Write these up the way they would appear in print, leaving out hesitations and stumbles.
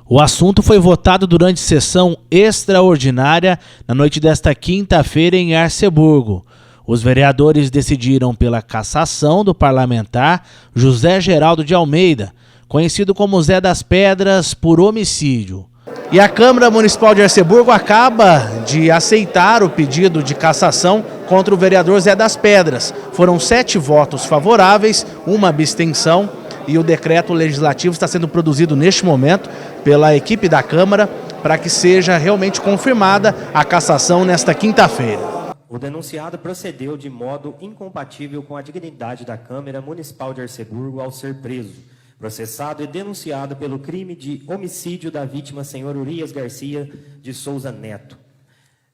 O assunto foi votado durante sessão extraordinária na noite desta quinta-feira em Arceburgo. Os vereadores decidiram pela cassação do parlamentar José Geraldo de Almeida, conhecido como Zé das Pedras, por homicídio. E a Câmara Municipal de Arceburgo acaba de aceitar o pedido de cassação contra o vereador Zé das Pedras. Foram 7 votos favoráveis, 1 abstenção, e o decreto legislativo está sendo produzido neste momento pela equipe da Câmara para que seja realmente confirmada a cassação nesta quinta-feira. O denunciado procedeu de modo incompatível com a dignidade da Câmara Municipal de Arceburgo ao ser preso, processado e denunciado pelo crime de homicídio da vítima senhor Urias Garcia de Souza Neto,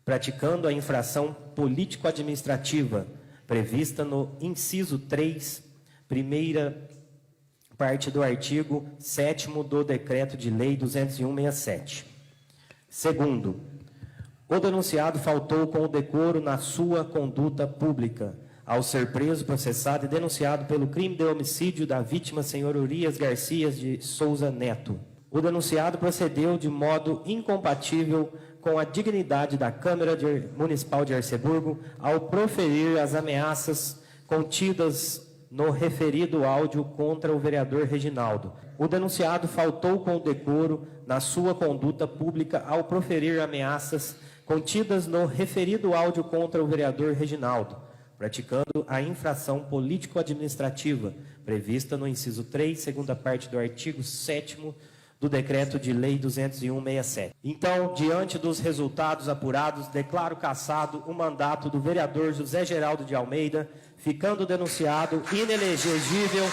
praticando a infração político-administrativa prevista no inciso 3, primeira parte do artigo 7º do Decreto de Lei 201/67. Segundo, o denunciado faltou com o decoro na sua conduta pública, ao ser preso, processado e denunciado pelo crime de homicídio da vítima senhor Urias Garcia de Souza Neto. O denunciado procedeu de modo incompatível com a dignidade da Câmara Municipal de Arceburgo ao proferir as ameaças contidas no referido áudio contra o vereador Reginaldo. O denunciado faltou com o decoro na sua conduta pública ao proferir ameaças contidas no referido áudio contra o vereador Reginaldo, praticando a infração político-administrativa prevista no inciso 3, segunda parte do artigo 7º do Decreto de Lei 201/67. Então, diante dos resultados apurados, declaro cassado o mandato do vereador José Geraldo de Almeida, ficando denunciado inelegível.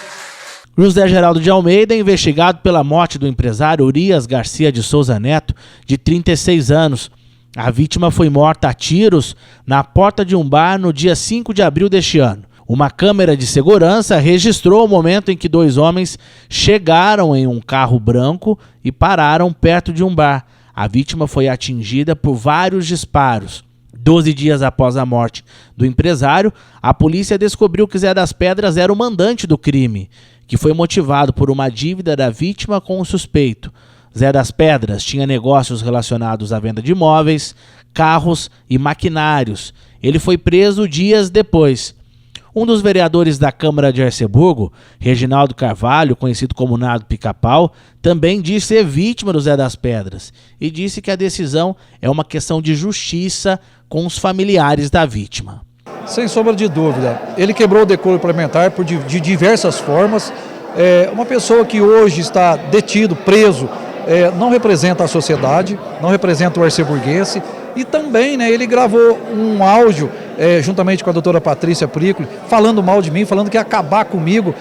José Geraldo de Almeida é investigado pela morte do empresário Urias Garcia de Souza Neto, de 36 anos. A vítima foi morta a tiros na porta de um bar no dia 5 de abril deste ano. Uma câmera de segurança registrou o momento em que 2 homens chegaram em um carro branco e pararam perto de um bar. A vítima foi atingida por vários disparos. 12 dias após a morte do empresário, a polícia descobriu que Zé das Pedras era o mandante do crime, que foi motivado por uma dívida da vítima com o suspeito. Zé das Pedras tinha negócios relacionados à venda de imóveis, carros e maquinários. Ele foi preso dias depois. Um dos vereadores da Câmara de Arceburgo, Reginaldo Carvalho, conhecido como Nardo Pica-Pau, também disse ser vítima do Zé das Pedras e disse que a decisão é uma questão de justiça com os familiares da vítima. Sem sombra de dúvida, ele quebrou o decoro parlamentar de diversas formas. Uma pessoa que hoje está detido, preso, não representa a sociedade, não representa o arceburguense. E também, né, ele gravou um áudio, juntamente com a doutora Patrícia Pricoli, falando mal de mim, falando que ia acabar comigo,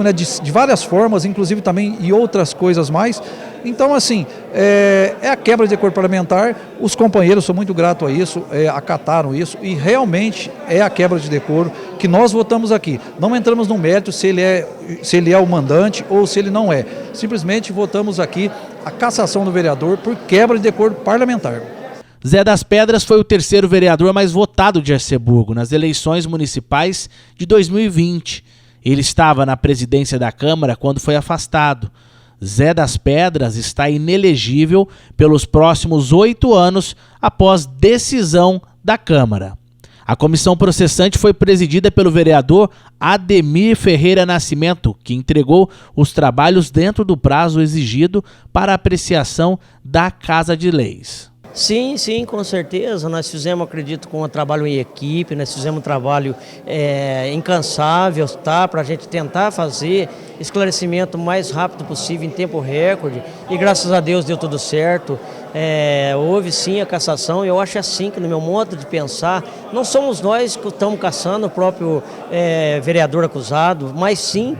né, de várias formas, inclusive também e outras coisas mais. Então, assim, é a quebra de decoro parlamentar, os companheiros, sou muito grato a isso, acataram isso, e realmente é a quebra de decoro que nós votamos aqui. Não entramos no mérito se ele é o mandante ou se ele não é. Simplesmente votamos aqui a cassação do vereador por quebra de decoro parlamentar. Zé das Pedras foi o 3º vereador mais votado de Arceburgo nas eleições municipais de 2020. Ele estava na presidência da Câmara quando foi afastado. Zé das Pedras está inelegível pelos próximos 8 anos após decisão da Câmara. A comissão processante foi presidida pelo vereador Ademir Ferreira Nascimento, que entregou os trabalhos dentro do prazo exigido para apreciação da Casa de Leis. Sim, com certeza. Nós fizemos, acredito, com um trabalho em equipe, nós fizemos um trabalho incansável, tá? Para a gente tentar fazer esclarecimento o mais rápido possível, em tempo recorde. E graças a Deus deu tudo certo. Houve sim a cassação. Eu acho assim que, no meu modo de pensar, não somos nós que estamos cassando o próprio vereador acusado, mas sim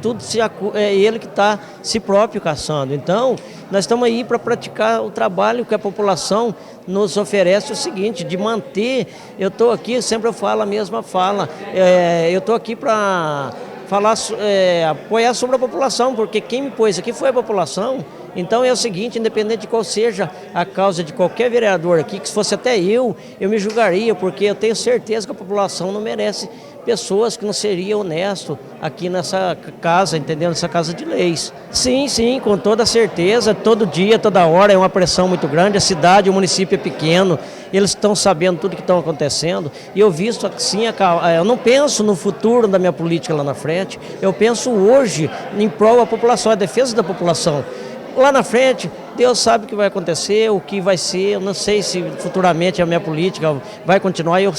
é ele que está si próprio cassando. Então, nós estamos aí para praticar o trabalho que a população nos oferece o seguinte, de manter. Eu estou aqui, sempre eu falo a mesma fala, eu estou aqui para falar, apoiar sobre a população, porque quem me pôs aqui foi a população. Então é o seguinte, independente de qual seja a causa de qualquer vereador aqui, que se fosse até eu me julgaria, porque eu tenho certeza que a população não merece pessoas que não seriam honestas aqui nessa casa, entendeu? Nessa casa de leis. Sim, com toda certeza, todo dia, toda hora é uma pressão muito grande, a cidade, o município é pequeno, eles estão sabendo tudo que está acontecendo, e eu visto assim, eu não penso no futuro da minha política lá na frente, eu penso hoje em prol da população, a defesa da população. Lá na frente, Deus sabe o que vai acontecer, o que vai ser, eu não sei se futuramente a minha política vai continuar, eu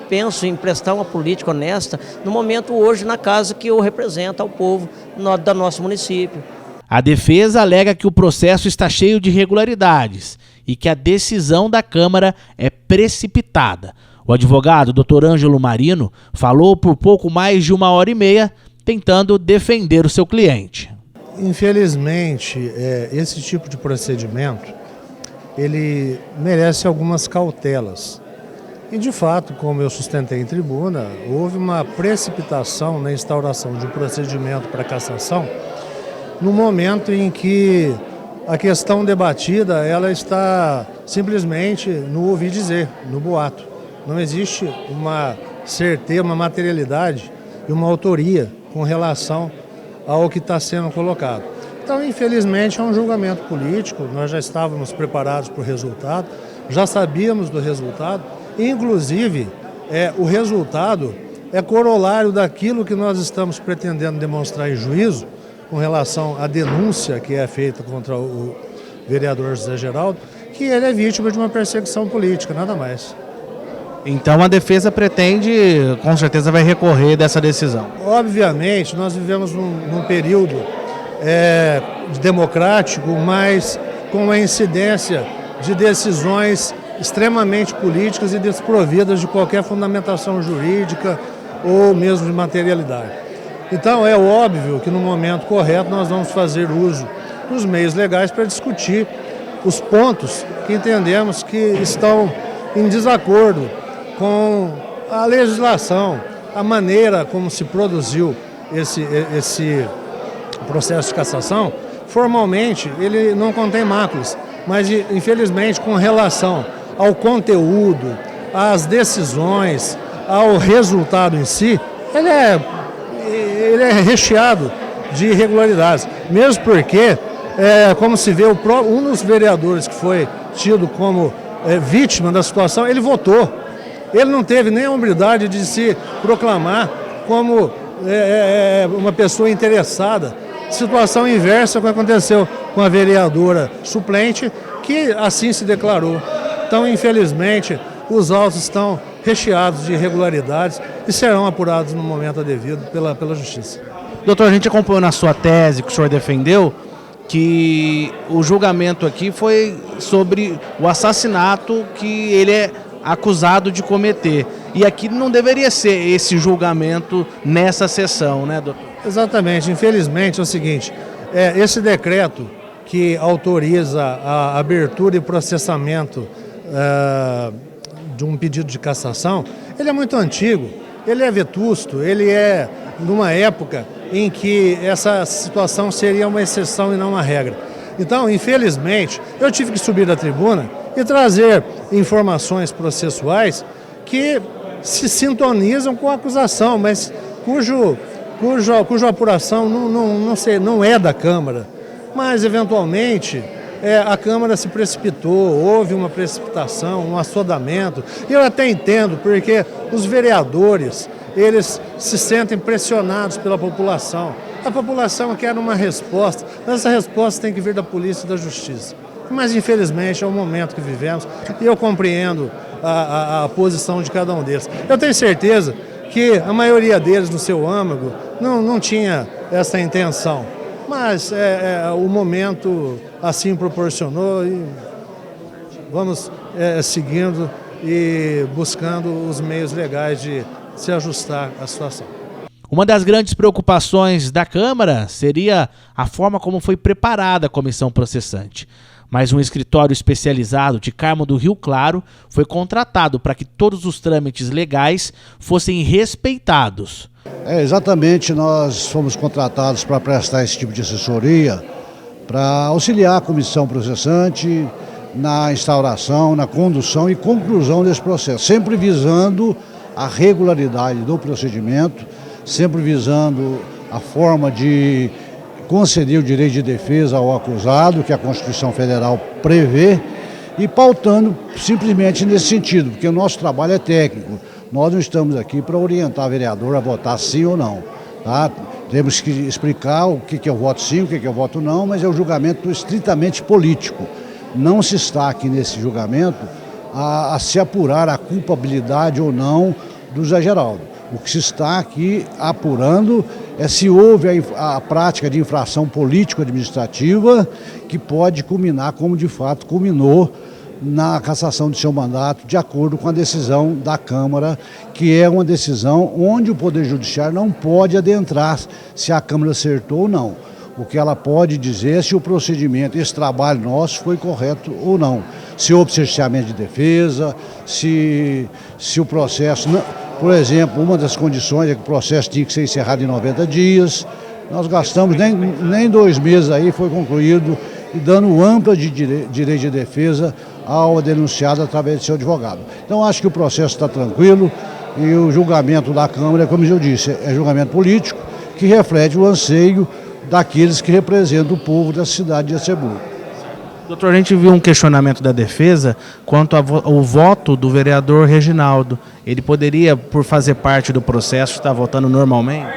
penso em prestar uma política honesta no momento hoje na casa que eu represento ao povo do nosso município. A defesa alega que o processo está cheio de irregularidades e que a decisão da Câmara é precipitada. O advogado Dr. Ângelo Marino falou por pouco mais de 1h30 tentando defender o seu cliente. Infelizmente, esse tipo de procedimento, ele merece algumas cautelas. E, de fato, como eu sustentei em tribuna, houve uma precipitação na instauração de um procedimento para cassação no momento em que a questão debatida ela está simplesmente no ouvir dizer, no boato. Não existe uma certeza, uma materialidade e uma autoria com relação ao que está sendo colocado. Então, infelizmente, é um julgamento político, nós já estávamos preparados para o resultado, já sabíamos do resultado, e, inclusive, o resultado é corolário daquilo que nós estamos pretendendo demonstrar em juízo, com relação à denúncia que é feita contra o vereador José Geraldo, que ele é vítima de uma perseguição política, nada mais. Então a defesa pretende, com certeza vai recorrer dessa decisão. Obviamente, nós vivemos num período democrático, mas com a incidência de decisões extremamente políticas e desprovidas de qualquer fundamentação jurídica ou mesmo de materialidade. Então é óbvio que no momento correto nós vamos fazer uso dos meios legais para discutir os pontos que entendemos que estão em desacordo com a legislação, a maneira como se produziu esse processo de cassação. Formalmente, ele não contém máculas, mas, infelizmente, com relação ao conteúdo, às decisões, ao resultado em si, ele é recheado de irregularidades. Mesmo porque, como se vê, um dos vereadores que foi tido como vítima da situação, ele votou. Ele não teve nem a hombridade de se proclamar como uma pessoa interessada. Situação inversa que aconteceu com a vereadora suplente, que assim se declarou. Então, infelizmente, os autos estão recheados de irregularidades e serão apurados no momento devido pela Justiça. Doutor, a gente acompanhou na sua tese que o senhor defendeu que o julgamento aqui foi sobre o assassinato que ele é acusado de cometer. E aqui não deveria ser esse julgamento nessa sessão, né, doutor? Exatamente. Infelizmente é o seguinte, esse decreto que autoriza a abertura e processamento de um pedido de cassação, ele é muito antigo, ele é vetusto, ele é numa época em que essa situação seria uma exceção e não uma regra. Então, infelizmente, eu tive que subir da tribuna e trazer informações processuais que se sintonizam com a acusação, mas cuja apuração não é da Câmara. Mas, eventualmente, a Câmara se precipitou, houve uma precipitação, um assodamento. E eu até entendo, porque os vereadores, eles se sentem pressionados pela população. A população quer uma resposta, mas essa resposta tem que vir da polícia e da justiça. Mas, infelizmente, é o momento que vivemos e eu compreendo a posição de cada um deles. Eu tenho certeza que a maioria deles, no seu âmago, não tinha essa intenção. Mas o momento assim proporcionou e vamos seguindo e buscando os meios legais de se ajustar à situação. Uma das grandes preocupações da Câmara seria a forma como foi preparada a comissão processante. Mas um escritório especializado de Carmo do Rio Claro foi contratado para que todos os trâmites legais fossem respeitados. Exatamente, nós fomos contratados para prestar esse tipo de assessoria para auxiliar a comissão processante na instauração, na condução e conclusão desse processo, sempre visando a regularidade do procedimento, sempre visando a forma de conceder o direito de defesa ao acusado, que a Constituição Federal prevê, e pautando simplesmente nesse sentido, porque o nosso trabalho é técnico. Nós não estamos aqui para orientar o vereador a votar sim ou não. Tá? Temos que explicar o que é o voto sim, o que é o voto não, mas é um julgamento estritamente político. Não se está aqui nesse julgamento a se apurar a culpabilidade ou não do Zé Geraldo. O que se está aqui apurando é se houve a prática de infração político-administrativa que pode culminar, como de fato culminou, na cassação de seu mandato, de acordo com a decisão da Câmara, que é uma decisão onde o Poder Judiciário não pode adentrar se a Câmara acertou ou não. O que ela pode dizer é se o procedimento, esse trabalho nosso foi correto ou não. Se houve cerceamento de defesa, se o processo... Por exemplo, uma das condições é que o processo tinha que ser encerrado em 90 dias. Nós gastamos nem 2 meses aí, foi concluído, e dando ampla de direito de defesa ao denunciado através de seu advogado. Então, acho que o processo está tranquilo e o julgamento da Câmara, como eu disse, é julgamento político que reflete o anseio daqueles que representam o povo da cidade de Arceburgo. Doutor, a gente viu um questionamento da defesa quanto ao voto do vereador Reginaldo. Ele poderia, por fazer parte do processo, estar votando normalmente?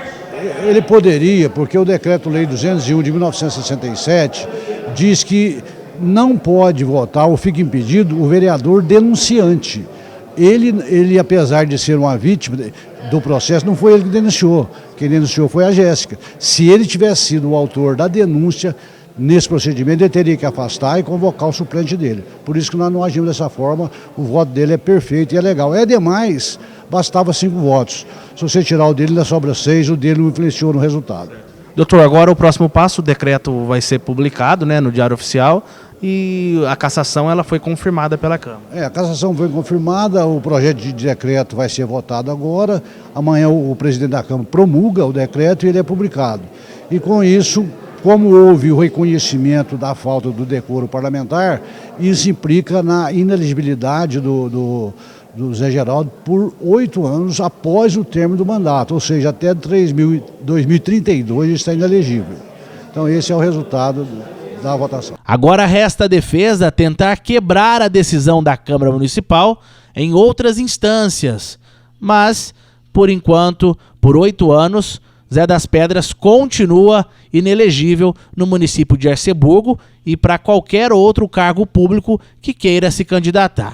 Ele poderia, porque o Decreto-Lei 201 de 1967 diz que não pode votar ou fica impedido o vereador denunciante. Ele, apesar de ser uma vítima do processo, não foi ele que denunciou. Quem denunciou foi a Jéssica. Se ele tivesse sido o autor da denúncia, nesse procedimento ele teria que afastar e convocar o suplente dele. Por isso que nós não agimos dessa forma, o voto dele é perfeito e é legal. É demais, bastava 5 votos. Se você tirar o dele, ainda sobra 6, o dele não influenciou no resultado. Doutor, agora o próximo passo, o decreto vai ser publicado, né, no Diário Oficial, e a cassação ela foi confirmada pela Câmara. A cassação foi confirmada, o projeto de decreto vai ser votado agora, amanhã o presidente da Câmara promulga o decreto e ele é publicado. E com isso, como houve o reconhecimento da falta do decoro parlamentar, isso implica na inelegibilidade do Zé Geraldo por 8 anos após o término do mandato, ou seja, até 2032 ele está inelegível. Então esse é o resultado da votação. Agora resta a defesa tentar quebrar a decisão da Câmara Municipal em outras instâncias, mas, por enquanto, por 8 anos, Zé das Pedras continua inelegível no município de Arceburgo e para qualquer outro cargo público que queira se candidatar.